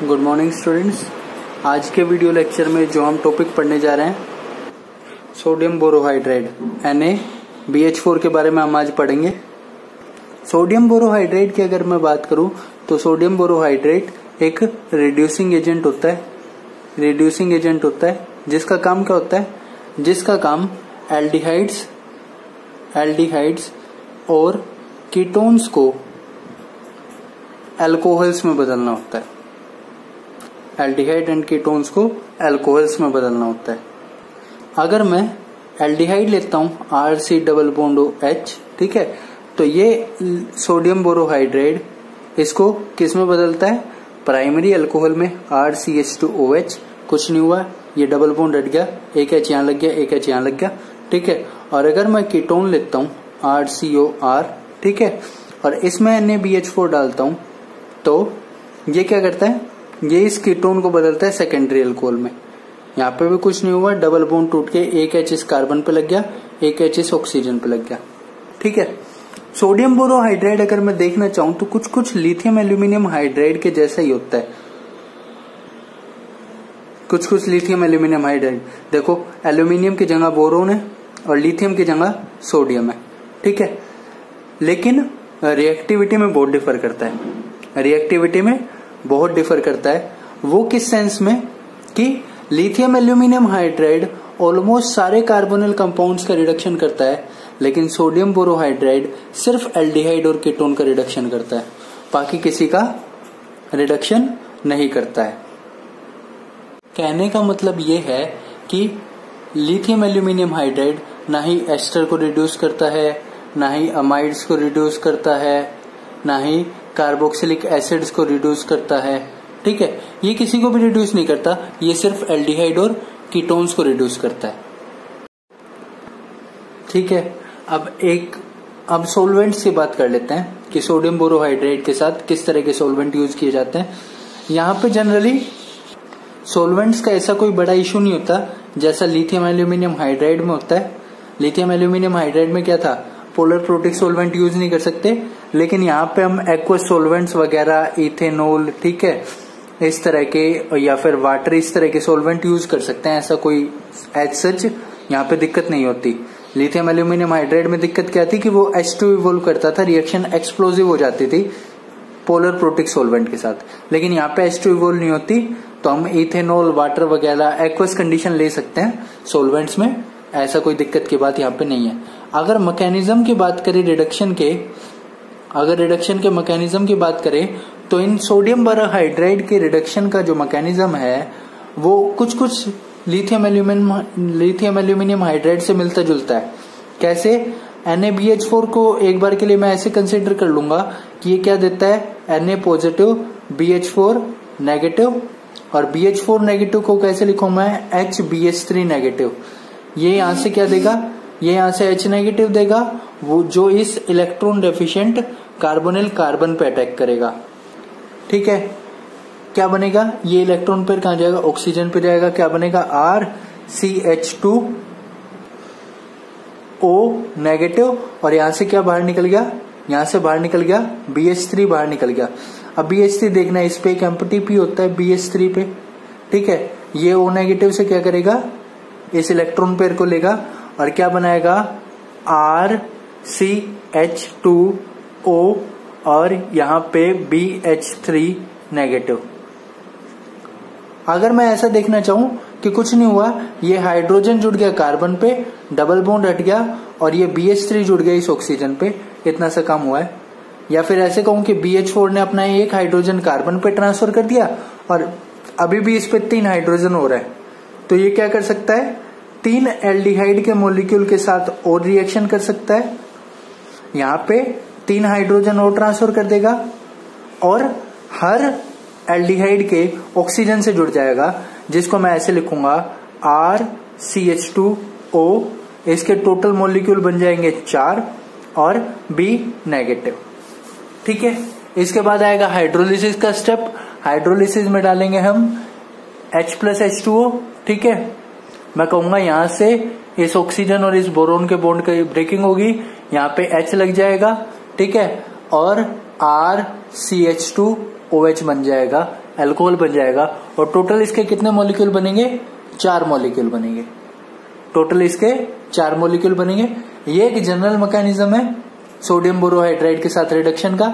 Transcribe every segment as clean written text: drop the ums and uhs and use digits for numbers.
Good morning students. आज के video lecture में जो हम टॉपिक पढ़ने जा रहे हैं सोडियम बोरोहाइड्राइड NaBH4 के बारे में हम आज पढ़ेंगे। सोडियम बोरोहाइड्राइड की अगर मैं बात करूं तो सोडियम बोरोहाइड्राइड एक रिड्यूसिंग एजेंट होता है जिसका काम क्या होता है, जिसका काम एल्डिहाइड्स और कीटोन्स को अल्कोहल्स में बदलना होता है। एल्डिहाइड एंड कीटोन्स को अल्कोहल्स में बदलना होता है। अगर मैं एल्डिहाइड लेता हूं RC डबल बॉन्ड OH, ठीक है, तो ये सोडियम बोरोहाइड्राइड इसको किस में बदलता है, प्राइमरी अल्कोहल में RCH2OH। कुछ नहीं हुआ, ये डबल बॉन्ड हट गया, एक H यहां लग गया, एक H यहां लग गया, ठीक है। और अगर मैं कीटोन लेता हूं RCOR, ठीक है, और इसमें NaBH4 डालता हूं तो ये क्या करता है, ये इस कीटोन को बदलता है सेकेंडरी अल्कोहल में। यहाँ पे भी कुछ नहीं हुआ, डबल बॉन्ड टूट के एक H इस कार्बन पे लग गया, एक H इस ऑक्सीजन पे लग गया, ठीक है। सोडियम बोरोहाइड्राइड अगर मैं देखना चाहूं तो कुछ कुछ लिथियम एल्यूमिनियम हाइड्राइड के जैसा ही होता है। कुछ लिथियम एल्यूमिनियम हाइड्राइड, देखो एल्यूमिनियम की जगह बोरोन है और लिथियम की जगह सोडियम है, ठीक है, लेकिन रिएक्टिविटी में बहुत डिफर करता है। वो किस सेंस में कि लिथियम एल्यूमिनियम हाइड्राइड ऑलमोस्ट सारे कार्बोनिल कंपाउंड्स का रिडक्शन करता है, लेकिन सोडियम बोरोहाइड्राइड सिर्फ एल्डिहाइड और कीटोन का रिडक्शन करता है, बाकी किसी का रिडक्शन नहीं करता है। कहने का मतलब ये है कि लिथियम एल्यूमिनियम हाइड्राइड ना ही एस्टर को रिड्यूस करता है, ना ही अमाइड्स को रिड्यूस करता है, ना ही कार्बोक्सिलिक एसिड्स को रिड्यूस करता है, ठीक है, ये किसी को भी रिड्यूस नहीं करता, ये सिर्फ एल्डिहाइड और कीटोन्स को रिड्यूस करता है, ठीक है। अब सॉल्वेंट्स की बात कर लेते हैं कि सोडियम बोरोहाइड्राइड के साथ किस तरह के सॉल्वेंट यूज किए जाते हैं। यहाँ पे जनरली सॉल्वेंट्स का ऐसा कोई बड़ा इशू नहीं होता जैसा लिथियम एल्यूमिनियम हाइड्राइड में होता है। लिथियम एल्यूमिनियम हाइड्राइड में क्या था, पोलर प्रोटिक सॉल्वेंट यूज नहीं कर सकते, लेकिन यहाँ पे हम एक्वस सॉल्वेंट्स वगैरह, इथेनॉल, ठीक है, इस तरह के, या फिर वाटर, इस तरह के सॉल्वेंट यूज कर सकते हैं। ऐसा कोई एज सच यहाँ पे दिक्कत नहीं होती। लिथियम एल्यूमिनियम हाइड्राइड में दिक्कत क्या थी कि वो H2 इवोल्व करता था, रिएक्शन एक्सप्लोजिव हो जाती थी पोलर प्रोटिक सॉल्वेंट के साथ, लेकिन यहाँ पे H2 इवोल्व नहीं होती, तो हम इथेनॉल, वाटर वगैरह एक्वस कंडीशन ले सकते हैं सॉल्वेंट्स में, ऐसा कोई दिक्कत की बात यहाँ पे नहीं है। अगर मैकेनिज्म की बात करें रिडक्शन के मैकेनिज्म की बात करें तो इन सोडियम बोरोहाइड्राइड के रिडक्शन का जो मैकेनिज्म है वो कुछ लिथियम एल्यूमिनियम हाइड्राइड से मिलता जुलता है। कैसे, NaBH4 को एक बार के लिए मैं ऐसे कंसिडर कर लूंगा कि ये क्या देता है, Na पॉजिटिव, BH4 नेगेटिव, और BH4 नेगेटिव को कैसे लिखूं मैं, HBH3 नेगेटिव। ये यहां से क्या देगा, ये यहां से H नेगेटिव देगा, वो जो इस इलेक्ट्रॉन डेफिशिएंट कार्बोनिल कार्बन पे अटैक करेगा, ठीक है। क्या बनेगा, ये इलेक्ट्रॉन पेयर कहां जाएगा, ऑक्सीजन पे जाएगा, क्या बनेगा, RCH2O नेगेटिव, और यहां से क्या बाहर निकल गया, यहां से बाहर निकल गया BH3 बाहर निकल गया। अब BH3 देखना, इस पे एक एम्प्टी पी होता है BH3 पे, ठीक है, ये O नेगेटिव से क्या करेगा, इस इलेक्ट्रॉन पेयर को लेगा और क्या बनाएगा, RCH2O, और यहां पे BH3 नेगेटिव। अगर मैं ऐसा देखना चाहूं कि कुछ नहीं हुआ, ये हाइड्रोजन जुड़ गया कार्बन पे, डबल बॉन्ड हट गया, और ये BH3 जुड़ गया इस ऑक्सीजन पे, इतना सा काम हुआ है। या फिर ऐसे कहूं कि BH4 ने अपना एक हाइड्रोजन कार्बन पे ट्रांसफर कर दिया और अभी भी इस पे 3 हाइड्रोजन हो रहा है, तो ये क्या कर सकता है, 3 एल्डिहाइड के मॉलिक्यूल के साथ और रिएक्शन कर सकता है, यहाँ पे 3 हाइड्रोजन और ट्रांसफर कर देगा, और हर एल्डिहाइड के ऑक्सीजन से जुड़ जाएगा, जिसको मैं ऐसे लिखूंगा RCH2O। इसके टोटल मॉलिक्यूल बन जाएंगे 4 और B नेगेटिव, ठीक है। इसके बाद आएगा हाइड्रोलिसिस का स्टेप। हाइड्रोलिसिस में डालेंगे हम H+H2O, ठीक है। मैं कहूंगा यहां से इस ऑक्सीजन और इस बोरोन के बॉन्ड की ब्रेकिंग होगी, यहाँ पे H लग जाएगा, ठीक है, और RCH2OH बन जाएगा अल्कोहल बन जाएगा और टोटल इसके कितने मॉलिक्यूल बनेंगे? 4 मॉलिक्यूल बनेंगे। टोटल इसके 4 मॉलिक्यूल बनेंगे। ये एक जनरल मैकेनिज्म है सोडियम बोरोहाइड्राइड के साथ रिडक्शन का।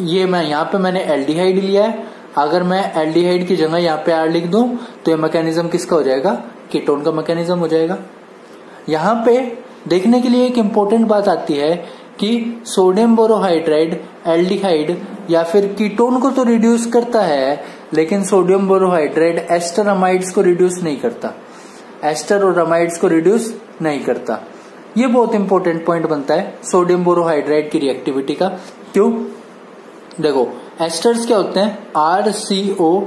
ये मैं यहाँ पे मैंने एल्डिहाइड लिया है। अगर मैं एल्डिहाइड की जगह यहाँ पे आर लिख दूं तो ये मैकेनिज्म किसका हो जाएगा? कीटोन का मैकेनिज्म हो जाएगा। यहाँ पे देखने के लिए एक इम्पोर्टेंट बात आती है कि सोडियम बोरोहाइड्राइड एल्डिहाइड या फिर कीटोन को तो रिड्यूस करता है, लेकिन सोडियम बोरोहाइड्राइड एस्टर अमाइड्स को रिड्यूस नहीं करता। एस्टर और अमाइड्स को रिड्यूस नहीं करता। ये बहुत इंपॉर्टेंट पॉइंट बनता है सोडियम बोरोहाइड्राइड की रिएक्टिविटी का। क्यों? देखो एस्टर्स क्या होते हैं? RCOOR।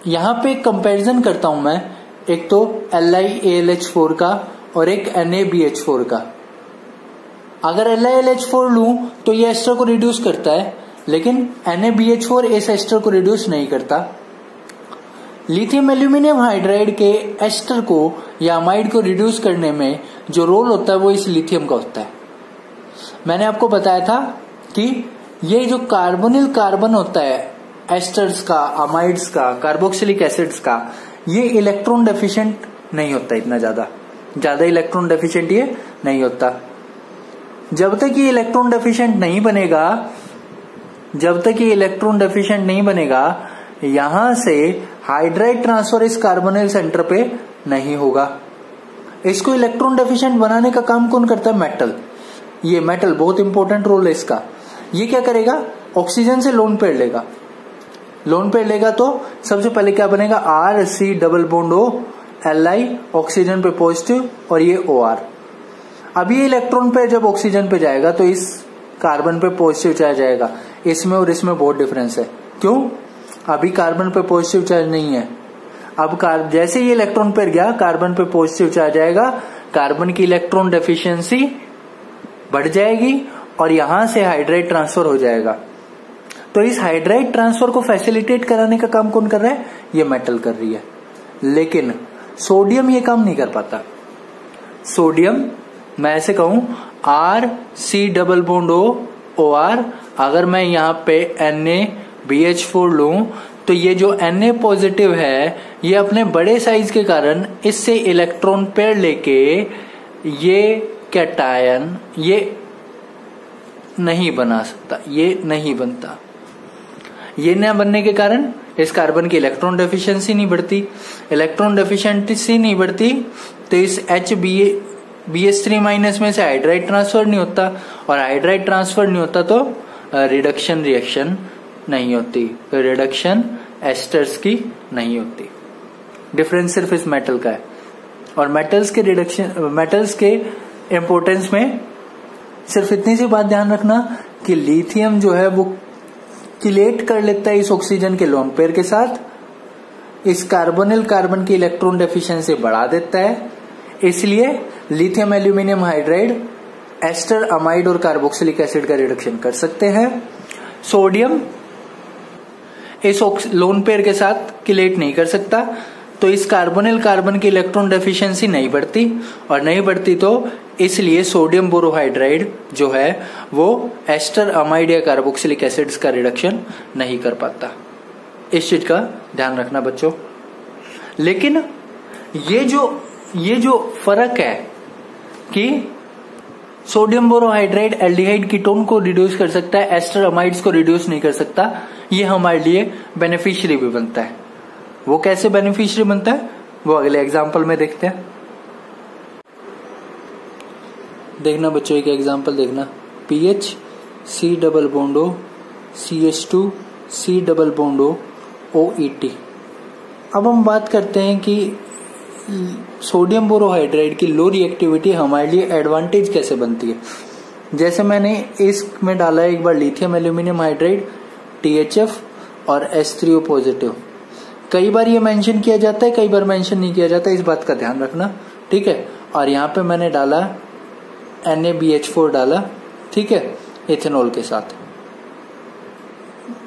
यहां पे एक कंपैरिजन करता हूं मैं, एक तो LiAlH4 का और एक NaBH4 का। अगर LiLH4 लूं तो ये एस्टर को रिड्यूस करता है, लेकिन NaBH4 इस एस्टर को रिड्यूस नहीं करता। लिथियम एल्यूमिनियम हाइड्राइड के एस्टर को या अमाइड को रिड्यूस करने में जो रोल होता है वो इस लिथियम का होता है। मैंने आपको बताया था कि ये जो कार्बोनिल कार्बन होता है एस्टर्स का, अमाइड्स का, कार्बोक्सिलिक एसिड्स का, ये इलेक्ट्रॉन डेफिशिएंट नहीं होता इतना ज्यादा इलेक्ट्रॉन डेफिशिएंट ये नहीं होता। जब तक ये इलेक्ट्रॉन डेफिशिएंट नहीं बनेगा, यहां से हाइड्राइड ट्रांसफर इस कार्बोनिल सेंटर पे नहीं होगा। इसको इलेक्ट्रॉन डेफिशिएंट बनाने का काम कौन करता है? मेटल। ये मेटल बहुत इंपॉर्टेंट रोल है इसका। ये क्या करेगा? ऑक्सीजन से लोन पेयर लेगा। लोन पेयर लेगा तो सबसे पहले क्या बनेगा? RC double bond O Li, oxygen पे पॉजिटिव और ये OR। अब ये इलेक्ट्रॉन पेयर जब ऑक्सीजन पे जाएगा तो इस कार्बन पे पॉजिटिव चार्ज आएगा। इसमें और इसमें बहुत डिफरेंस है। क्यों? अभी कार्बन पे पॉजिटिव चार्ज नहीं है। अब जैसे ये इलेक्ट्रॉन पेयर गया, कार्बन पे पॉजिटिव चार्ज आएगा, कार्बन की इलेक्ट्रॉन डेफिशिएंसी बढ़ जाएगी और यहां से हाइड्राइड ट्रांसफर हो जाएगा। तो इस हाइड्राइड ट्रांसफर को फैसिलिटेट कराने का काम कौन कर रहा है? ये मेटल कर रही है। लेकिन सोडियम ये काम नहीं कर पाता। सोडियम मैं ऐसे कहूं RC double bond O OR, अगर मैं यहां पे NaBH4 लूं तो ये जो Na पॉजिटिव है ये अपने बड़े साइज के कारण इससे इलेक्ट्रॉन पेयर लेके ये कैटायन ये नहीं बना सकता, ये नहीं बनता। ये न बनने के कारण इस कार्बन की इलेक्ट्रॉन डेफिशिएंसी नहीं बढ़ती। इलेक्ट्रॉन डेफिशिएंसी नहीं बढ़ती तो इस BH3 माइनस में से हाइड्राइड ट्रांसफर नहीं होता, और हाइड्राइड ट्रांसफर नहीं होता तो रिडक्शन रिएक्शन नहीं होती, रिडक्शन एस्टर्स की नहीं होती। डिफरेंस सिर्फ इस मेटल का है। और मेटल्स के इंपोर्टेंस में सिर्फ इतनी सी बात ध्यान रखना कि लिथियम जो है वो किलेट कर लेता है इस ऑक्सीजन के लोन पेयर के साथ, इस कार्बोनिल कार्बन की इलेक्ट्रॉन डेफिशिएंसी बढ़ा देता है। इसलिए lithium aluminium hydride ester, amide और कार्बोक्सिलिक एसिड का रिडक्शन कर सकते हैं। सोडियम इस लोन पेयर के साथ किलेट नहीं कर सकता, तो इस कार्बोनिल कार्बन की इलेक्ट्रॉन डेफिशिएंसी नहीं बढ़ती, और नहीं बढ़ती तो इसलिए सोडियम बोरोहाइड्राइड जो है वो एस्टर, अमाइड या कार्बोक्सिलिक एसिड्स का रिडक्शन नहीं कर पाता। इस चीज का ध्यान रखना बच्चों। लेकिन ये जो फर्क है कि सोडियम बोरोहाइड्राइड एल्डिहाइड कीटोन को रिड्यूस कर सकता है, एस्टर अमाइड्स को रिड्यूस नहीं कर सकता, ये हमारे लिए बेनिफिशियरी भी बनता है। वो कैसे बेनिफिशियरी बनता है वो अगले एग्जाम्पल में देखते हैं। देखना बच्चों, एक एग्जाम्पल देखना। PH C double bond O CH2 C double bond O OET। अब हम बात करते हैं कि सोडियम बोरोहाइड्राइड की लो रिएक्टिविटी हमारे लिए एडवांटेज कैसे बनती है। जैसे मैंने इसमें डाला है एक बार लिथियम एल्यूमिनियम हाइड्राइड THF और H3O पॉजिटिव। कई बार ये मेंशन किया जाता है, कई बार मेंशन नहीं किया जाता, इस बात का ध्यान रखना, ठीक है। और यहाँ पे मैंने डाला NaBH4 डाला, ठीक है, इथेनॉल के साथ।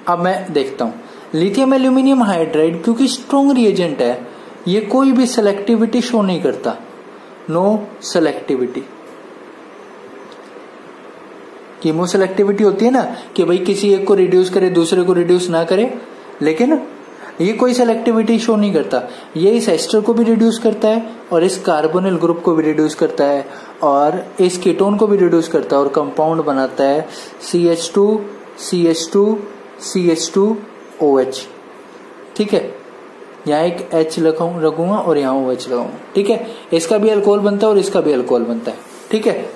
अब मैं देखता हूं लिथियम एल्यूमिनियम हाइड्राइड क्योंकि स्ट्रॉन्ग रिएजेंट है, ये कोई भी सेलेक्टिविटी शो नहीं करता, नो सेलेक्टिविटी। कीमो सेलेक्टिविटी होती है ना कि भाई किसी एक को रिड्यूस करे दूसरे को रिड्यूस ना करे, लेकिन ये कोई सेलेक्टिविटी शो नहीं करता। ये इस एस्टर को भी रिड्यूस करता है और इस कार्बोनिल ग्रुप को भी रिड्यूस करता है और इस कीटोन को भी रिड्यूस करता है और कंपाउंड बनाता है CH2 CH2 CH2 OH। ठीक है, यहाँ एक H रखूंगा और यहाँ OH लगाऊंगा। ठीक है, इसका भी अल्कोहल बनता है और इसका भी अल्कोहल बनता है। ठीक है,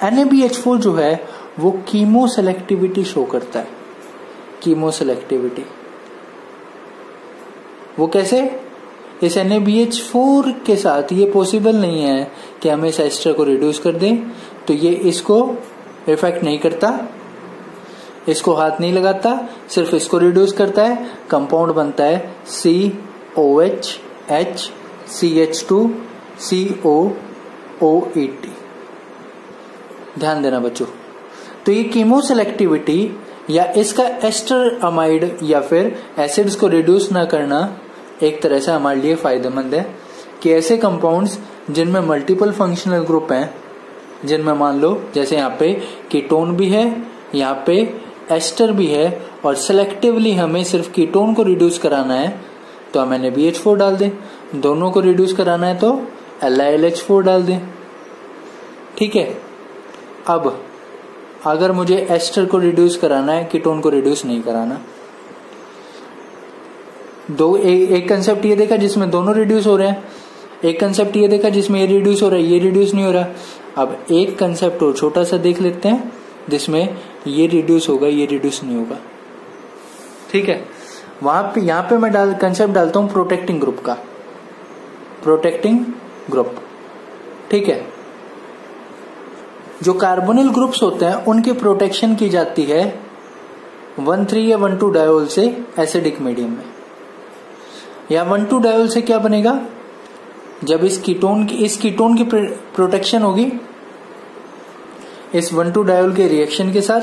NaBH4 जो है वो कीमो सेलेक्टिविटी शो करता है। कीमो सेलेक्टिविटी वो कैसे? इस NaBH4 के साथ ये पॉसिबल नहीं है कि हम इस एस्टर को रिड्यूस कर दें, तो ये इसको इफेक्ट नहीं करता, इसको हाथ नहीं लगाता, सिर्फ इसको रिड्यूस करता है। कंपाउंड बनता है COH H CH2 COOET। ध्यान देना बच्चों, तो ये कीमो सेलेक्टिविटी या इसका एस्टर अमाइड या फिर एसिड्स को रिड्यूस ना करना एक तरह से हमारे लिए फायदेमंद है कि ऐसे कंपाउंड्स जिनमें मल्टीपल फंक्शनल ग्रुप हैं, जिनमें मान लो जैसे यहाँ पे कीटोन भी है, यहाँ पे एस्टर भी है और सेलेक्टिवली हमें सिर्फ कीटोन को रिड्यूस कराना है तो हम NaBH4 डाल दें, दोनों को रिड्यूस कराना है तो LiLH4 डाल दें। ठीक है, अब अगर मुझे एस्टर को रिड्यूस कराना है, कीटोन को रिड्यूस नहीं कराना, एक कंसेप्ट ये देखा जिसमें दोनों रिड्यूस हो रहे हैं, एक कंसेप्ट ये देखा जिसमें ये रिड्यूस हो रहा है ये रिड्यूस नहीं हो रहा। अब एक कंसेप्ट और छोटा सा देख लेते हैं जिसमें ये रिड्यूस होगा ये रिड्यूस नहीं होगा। ठीक है, वहां पे यहाँ पे मैं कंसेप्ट डालता हूं प्रोटेक्टिंग ग्रुप का, प्रोटेक्टिंग ग्रुप। ठीक है, जो कार्बोनिल ग्रुप्स होते हैं उनकी प्रोटेक्शन की जाती है 1,3 या 1,2 डायोल से एसिडिक मीडियम में। या 1,2 डायोल से क्या बनेगा? जब इस कीटोन की प्रोटेक्शन होगी इस 1,2 डायोल के रिएक्शन के साथ,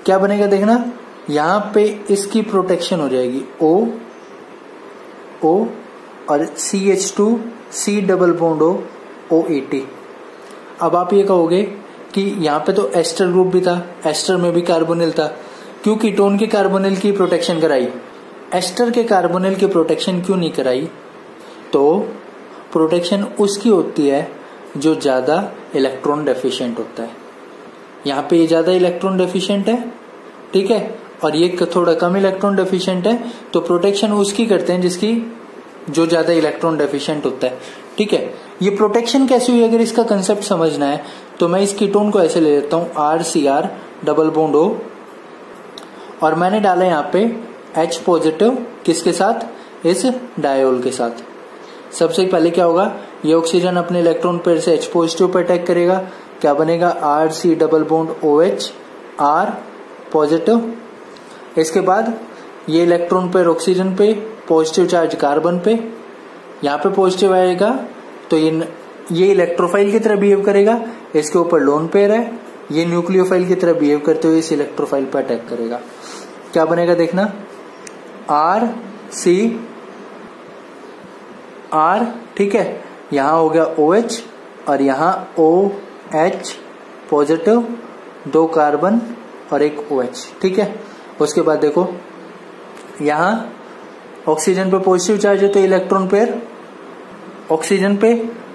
क्या बनेगा देखना, यहां पे इसकी प्रोटेक्शन हो जाएगी O और CH2 C double bond OET। अब आप ये कहोगे कि यहाँ पे तो एस्टर ग्रुप भी था, एस्टर में भी कार्बोनिल था, क्यों कीटोन के कार्बोनिल की प्रोटेक्शन कराई, एस्टर के कार्बोनिल की प्रोटेक्शन क्यों नहीं कराई? तो प्रोटेक्शन उसकी होती है जो ज्यादा इलेक्ट्रॉन डेफिशिएंट होता है। यहाँ पे ये ज्यादा इलेक्ट्रॉन डेफिशिएंट है, ठीक है, और ये थोड़ा कम इलेक्ट्रॉन डेफिशिएंट है, तो प्रोटेक्शन उसकी करते हैं जिसकी जो ज्यादा इलेक्ट्रॉन डेफिशिएंट होता है। ठीक है, ये प्रोटेक्शन कैसे हुई अगर इसका कंसेप्ट समझना है तो मैं इस कीटोन को ऐसे ले लेता हूं RCr डबल बॉन्ड O और मैंने डाला यहाँ पे H पॉजिटिव किसके साथ, इस डायोल के साथ। सबसे पहले क्या होगा, ये ऑक्सीजन अपने इलेक्ट्रॉन पेयर से H पॉजिटिव पर अटैक करेगा, क्या बनेगा RC double bond OH R positive. इसके बाद ये इलेक्ट्रॉन पेयर ऑक्सीजन पे, पॉजिटिव चार्ज कार्बन पे, यहाँ पे पॉजिटिव आएगा तो ये इलेक्ट्रोफाइल की तरह बिहेव करेगा, इसके ऊपर लोन पेयर है, ये न्यूक्लियोफाइल की तरह बिहेव करते हुए इस इलेक्ट्रोफाइल पर अटैक करेगा। क्या बनेगा देखना, RC R, ठीक है, यहां हो गया OH और यहां OH पॉजिटिव, 2 कार्बन और एक OH। ठीक है, उसके बाद देखो यहां ऑक्सीजन पे पॉजिटिव चार्ज है तो इलेक्ट्रॉन पेयर ऑक्सीजन पे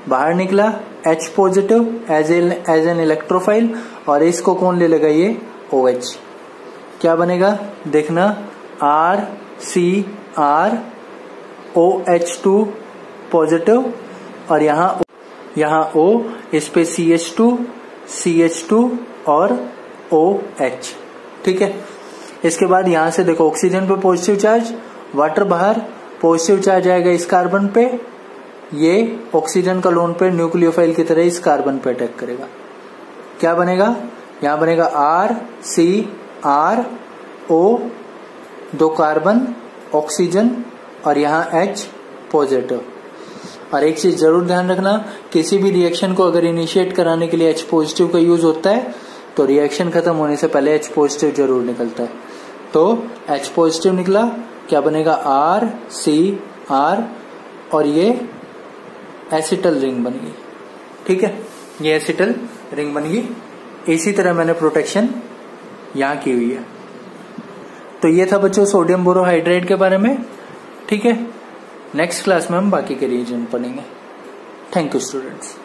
बाहर निकला, H positive as an electrophile, और इसको कौन ले लगा, ये OH। क्या बनेगा देखना, RCr OH2 पॉजिटिव और यहाँ O, इस पे CH2 और OH। ठीक है, इसके बाद यहां से देखो ऑक्सीजन पे पॉजिटिव चार्ज, वाटर बाहर, पॉजिटिव चार्ज आएगा इस कार्बन पे, ये ऑक्सीजन का लोन पे न्यूक्लियोफाइल की तरह इस कार्बन पे अटैक करेगा। क्या बनेगा, यहां बनेगा RCr O, 2 कार्बन ऑक्सीजन और यहाँ H पॉजिटिव। और एक चीज जरूर ध्यान रखना, किसी भी रिएक्शन को अगर इनिशिएट कराने के लिए H पॉजिटिव का यूज होता है तो रिएक्शन खत्म होने से पहले H पॉजिटिव जरूर निकलता है। तो H पॉजिटिव निकला, क्या बनेगा RCr और ये एसिटल रिंग बन गई। ठीक है, ये एसिटल रिंग बन गई। इसी तरह मैंने प्रोटेक्शन यहाँ की हुई है। तो ये था बच्चों सोडियम बोरोहाइड्रेट के बारे में। ठीक है, नेक्स्ट क्लास में हम बाकी के रीजन पढ़ेंगे। Thank you students.